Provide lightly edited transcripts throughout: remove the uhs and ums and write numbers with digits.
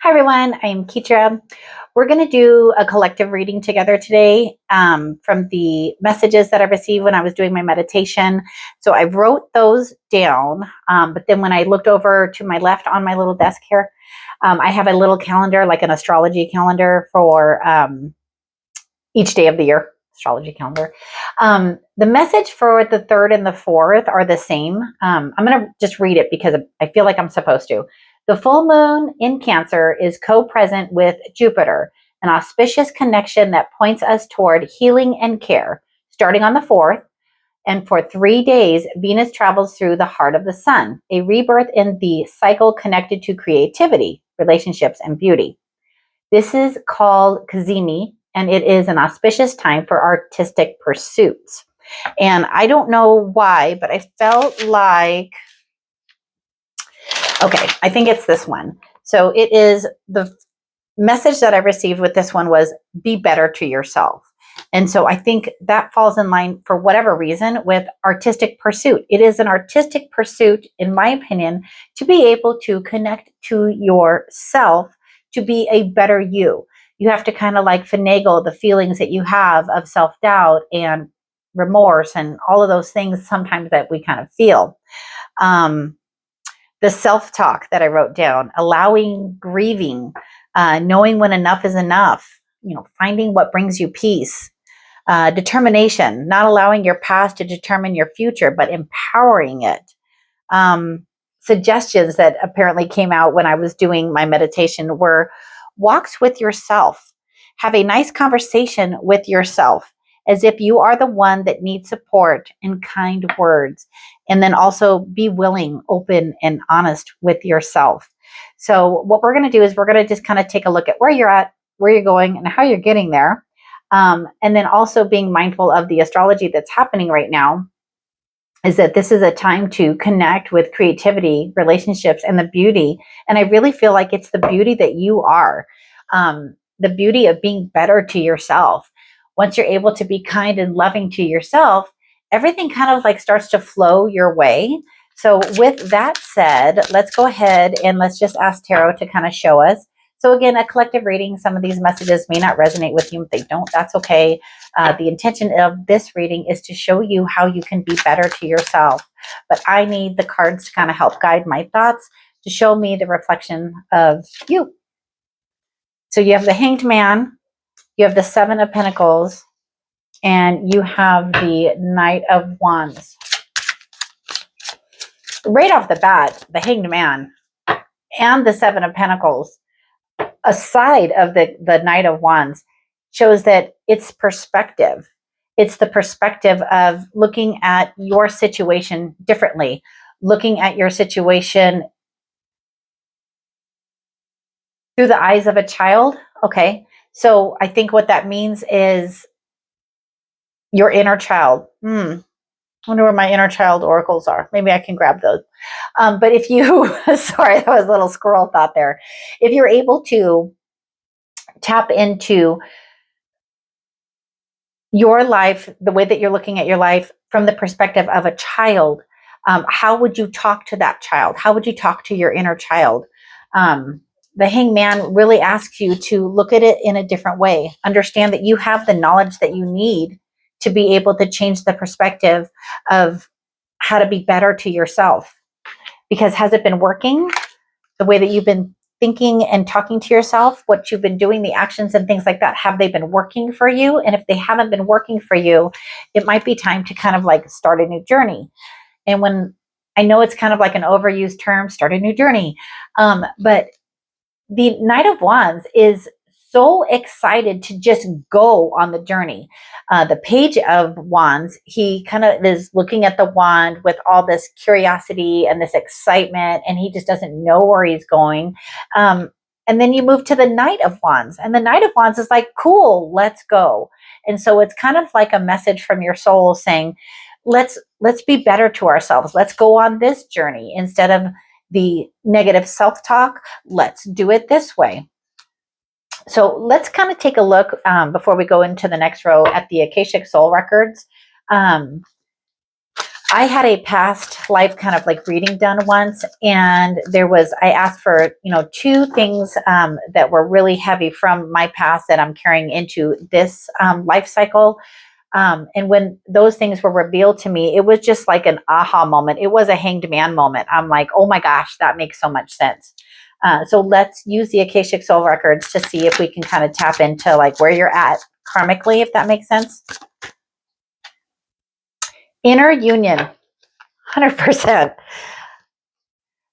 Hi everyone, I am Ketra. We're going to do a collective reading together today from the messages that I received when I was doing my meditation. So I wrote those down, but then when I looked over to my left on my little desk here, I have a little calendar, like an astrology calendar for each day of the year. Astrology calendar. The message for the 3rd and the 4th are the same. I'm going to just read it because I feel like I'm supposed to. The full moon in Cancer is co-present with Jupiter, an auspicious connection that points us toward healing and care. Starting on the 4th, and for 3 days, Venus travels through the heart of the sun, a rebirth in the cycle connected to creativity, relationships, and beauty. This is called Cazimi, and it is an auspicious time for artistic pursuits. And I don't know why, but I felt like, okay, I think it's this one. So it is, the message that I received with this one was be better to yourself. And so I think that falls in line, for whatever reason, with artistic pursuit. It is an artistic pursuit, in my opinion, to be able to connect to yourself, to be a better you. You have to kind of like finagle the feelings that you have of self-doubt and remorse and all of those things sometimes that we kind of feel. The self-talk that I wrote down, allowing grieving, knowing when enough is enough, finding what brings you peace, determination, not allowing your past to determine your future, but empowering it. Suggestions that apparently came out when I was doing my meditation were walks with yourself. Have a nice conversation with yourself as if you are the one that needs support and kind words. And then also be willing, open, and honest with yourself. So what we're going to do is we're going to just kind of take a look at where you're at, where you're going, and how you're getting there. And then also being mindful of the astrology that's happening right now, is that this is a time to connect with creativity, relationships, and the beauty. And I really feel like it's the beauty that you are, the beauty of being better to yourself. Once you're able to be kind and loving to yourself, everything kind of like starts to flow your way. So with that said, let's go ahead and let's just ask Tarot to kind of show us. So again, a collective reading, some of these messages may not resonate with you. If they don't, that's okay. The intention of this reading is to show you how you can be better to yourself. But I need the cards to kind of help guide my thoughts, to show me the reflection of you. So you have the Hanged Man, you have the 7 of Pentacles, and you have the Knight of Wands. Right off the bat, the Hanged Man and the 7 of Pentacles, aside of the Knight of Wands, shows that it's perspective. It's the perspective of looking at your situation differently, looking at your situation through the eyes of a child. Okay, so I think what that means is your inner child. I wonder where my inner child oracles are. Maybe I can grab those. But if you, sorry, that was a little squirrel thought there. If you're able to tap into your life, the way that you're looking at your life from the perspective of a child, how would you talk to that child? How would you talk to your inner child? The Hanged Man really asks you to look at it in a different way. Understand that you have the knowledge that you need to be able to change the perspective of how to be better to yourself. Because has it been working the way that you've been thinking and talking to yourself, what you've been doing, the actions and things like that, have they been working for you? And if they haven't been working for you, it might be time to kind of like start a new journey. And when I know it's kind of like an overused term, start a new journey, but the Knight of Wands is so excited to just go on the journey. The Page of Wands, he kind of is looking at the wand with all this curiosity and this excitement, and he just doesn't know where he's going. And then you move to the Knight of Wands, and the Knight of Wands is like, cool, let's go. And so it's kind of like a message from your soul saying, let's be better to ourselves. Let's go on this journey instead of the negative self-talk. Let's do it this way. So let's kind of take a look before we go into the next row at the Akashic Soul Records. I had a past life kind of like reading done once, and I asked for, you know, 2 things that were really heavy from my past that I'm carrying into this life cycle. And when those things were revealed to me, it was just like an aha moment. It was a hanged man moment. I'm like, oh my gosh, that makes so much sense. So let's use the Akashic Soul Records to see if we can kind of tap into like where you're at karmically, if that makes sense. Inner union, 100%.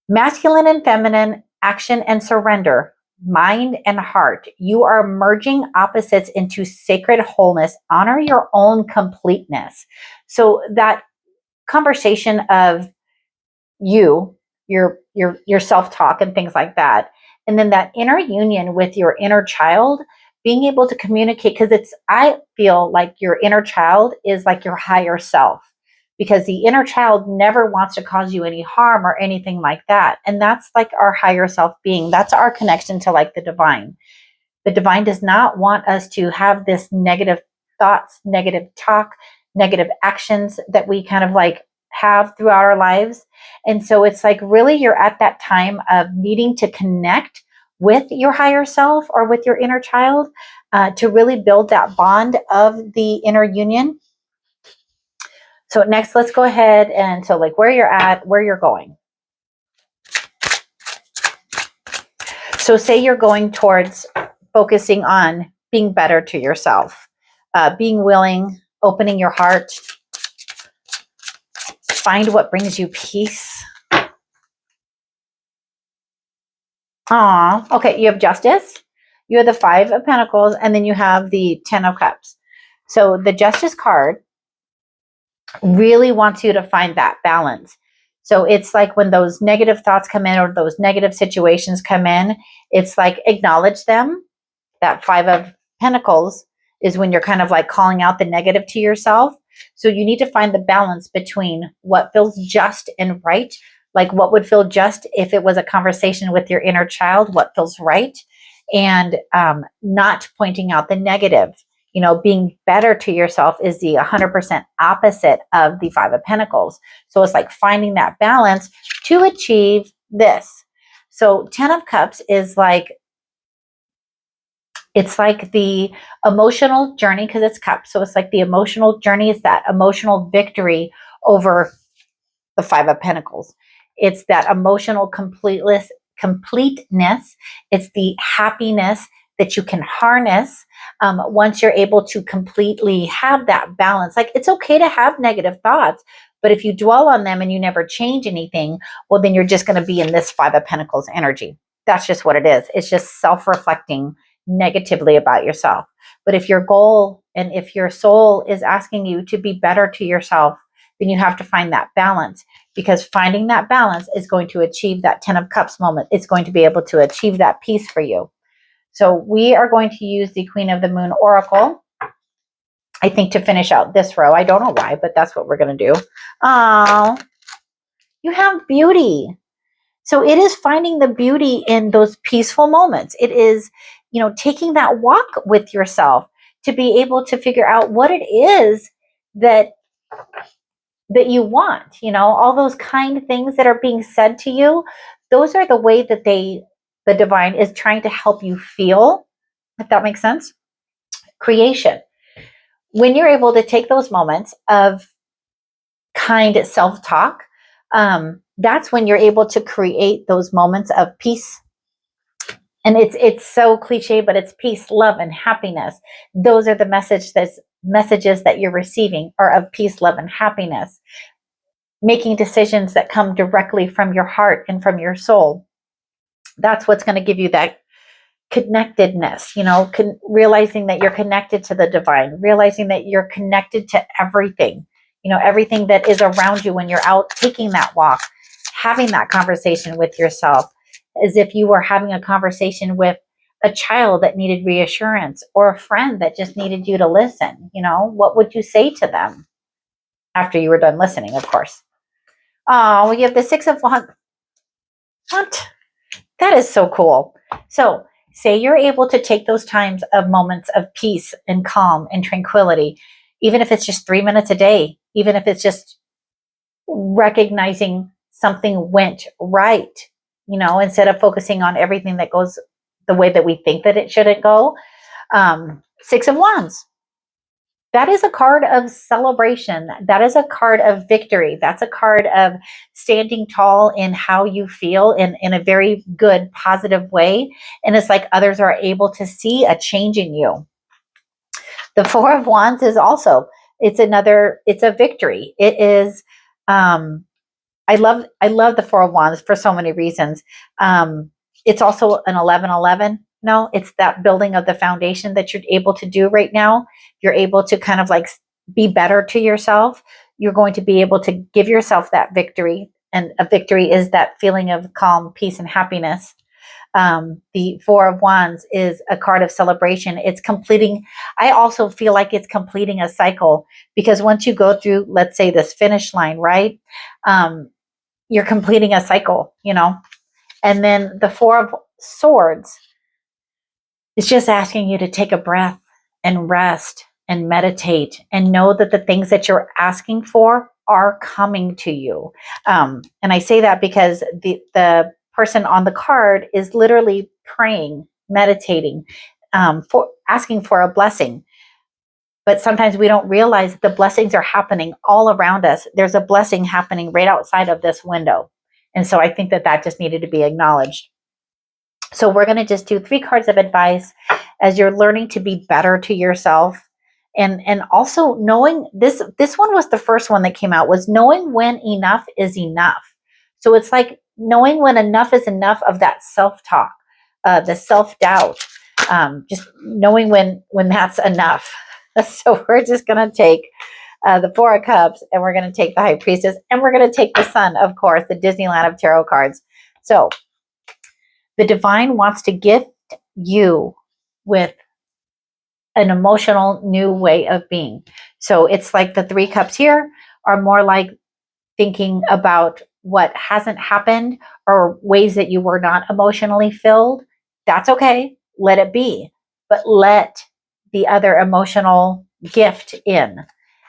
Masculine and feminine, action and surrender, mind and heart. You are merging opposites into sacred wholeness. Honor your own completeness. So that conversation of your self-talk and things like that, and then that inner union with your inner child, being able to communicate, because I feel like your inner child is like your higher self, because the inner child never wants to cause you any harm or anything like that, and that's like our higher self being. That's our connection to like the divine. The divine does not want us to have this negative thoughts, negative talk, negative actions that we kind of like have throughout our lives. And so it's like really you're at that time of needing to connect with your higher self or with your inner child to really build that bond of the inner union. So next, let's go ahead and so like where you're at, where you're going. So say you're going towards focusing on being better to yourself, being willing, opening your heart, find what brings you peace. Okay, you have justice, you have the 5 of Pentacles, and then you have the 10 of Cups. So the Justice card really wants you to find that balance. So it's like when those negative thoughts come in or those negative situations come in, it's like acknowledge them. That 5 of Pentacles is when you're kind of like calling out the negative to yourself. So you need to find the balance between what feels just and right. Like what would feel just if it was a conversation with your inner child, what feels right, and not pointing out the negative. You know, being better to yourself is the 100% opposite of the 5 of Pentacles. So it's like finding that balance to achieve this. So 10 of Cups is like, it's like the emotional journey because it's cups. So it's like the emotional journey is that emotional victory over the 5 of Pentacles. It's that emotional completeness. It's the happiness that you can harness once you're able to completely have that balance. Like it's okay to have negative thoughts, but if you dwell on them and you never change anything, well, then you're just going to be in this 5 of Pentacles energy. That's just what it is. It's just self-reflecting negatively about yourself. But if your goal and if your soul is asking you to be better to yourself, then you have to find that balance, because finding that balance is going to achieve that 10 of Cups moment. It's going to be able to achieve that peace for you. So we are going to use the Queen of the Moon Oracle, I think, to finish out this row. I don't know why, but that's what we're going to do. Oh, you have beauty. So it is finding the beauty in those peaceful moments. It is, you know, taking that walk with yourself to be able to figure out what it is that you want. You know, all those kind things that are being said to you, those are the way that the divine is trying to help you feel, if that makes sense. Creation. When you're able to take those moments of kind self-talk, that's when you're able to create those moments of peace. And it's so cliche, but it's peace, love, and happiness. Those are the messages that you're receiving are of peace, love, and happiness. Making decisions that come directly from your heart and from your soul. That's what's going to give you that connectedness, you know, realizing that you're connected to the divine, realizing that you're connected to everything, you know, everything that is around you when you're out taking that walk, having that conversation with yourself, as if you were having a conversation with a child that needed reassurance or a friend that just needed you to listen. You know, what would you say to them after you were done listening, of course? Oh, we have the 6 of Wands. What? That is so cool. So say you're able to take those times of moments of peace and calm and tranquility, even if it's just 3 minutes a day, even if it's just recognizing something went right, you know, instead of focusing on everything that goes the way that we think that it shouldn't go. Six of Wands. That is a card of celebration. That is a card of victory. That's a card of standing tall in how you feel in a very good, positive way. And it's like others are able to see a change in you. The Four of Wands is also, it's a victory. It is, I love the Four of Wands for so many reasons. It's also an 11-11. No, it's that building of the foundation that you're able to do right now. You're able to kind of like be better to yourself. You're going to be able to give yourself that victory. And a victory is that feeling of calm, peace, and happiness. The Four of Wands is a card of celebration. It's completing. I also feel like it's completing a cycle, because once you go through, let's say, this finish line, right? You're completing a cycle, you know? And then the Four of Swords is just asking you to take a breath and rest and meditate and know that the things that you're asking for are coming to you. And I say that because the person on the card is literally praying, meditating, for asking for a blessing. But sometimes we don't realize that the blessings are happening all around us. There's a blessing happening right outside of this window. And so I think that that just needed to be acknowledged. So we're going to just do 3 cards of advice as you're learning to be better to yourself. And also knowing this one was the first one that came out, was knowing when enough is enough. So it's like knowing when enough is enough of that self-talk, the self-doubt, just knowing when that's enough. So we're just going to take the Four of Cups, and we're going to take the High Priestess, and we're going to take the Sun, of course, the Disneyland of tarot cards. So the divine wants to gift you with an emotional new way of being. So it's like the 3 cups here are more like thinking about what hasn't happened or ways that you were not emotionally filled. That's okay. Let it be. But let the other emotional gift in.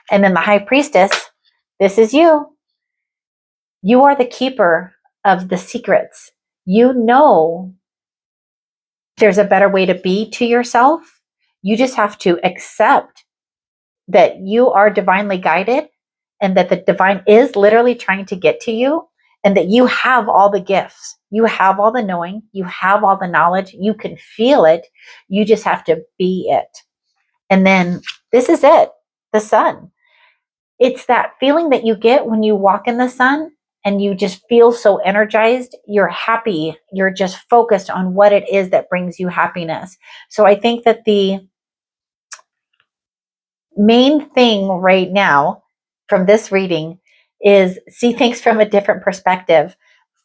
And then the High Priestess, this is you. You are the keeper of the secrets. You know there's a better way to be to yourself. You just have to accept that you are divinely guided, and that the divine is literally trying to get to you, and that you have all the gifts. You have all the knowing. You have all the knowledge. You can feel it. You just have to be it. And then this is it, the sun. It's that feeling that you get when you walk in the sun and you just feel so energized. You're happy. You're just focused on what it is that brings you happiness. So I think that the main thing right now from this reading is see things from a different perspective.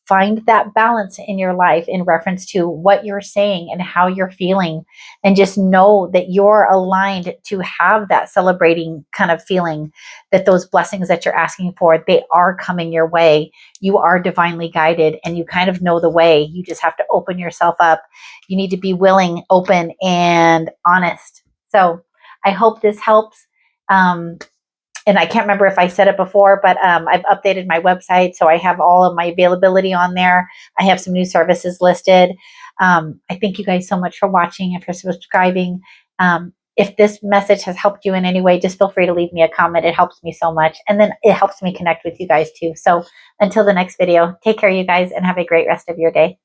Find that balance in your life in reference to what you're saying and how you're feeling, and just know that you're aligned to have that celebrating kind of feeling, that those blessings that you're asking for, they are coming your way. You are divinely guided, and you kind of know the way. You just have to open yourself up. You need to be willing, open, and honest. So I hope this helps. And I can't remember if I said it before, but I've updated my website, so I have all of my availability on there. I have some new services listed. I thank you guys so much for watching and for subscribing. If this message has helped you in any way, just feel free to leave me a comment. It helps me so much. And then it helps me connect with you guys too. So until the next video, take care, you guys, and have a great rest of your day.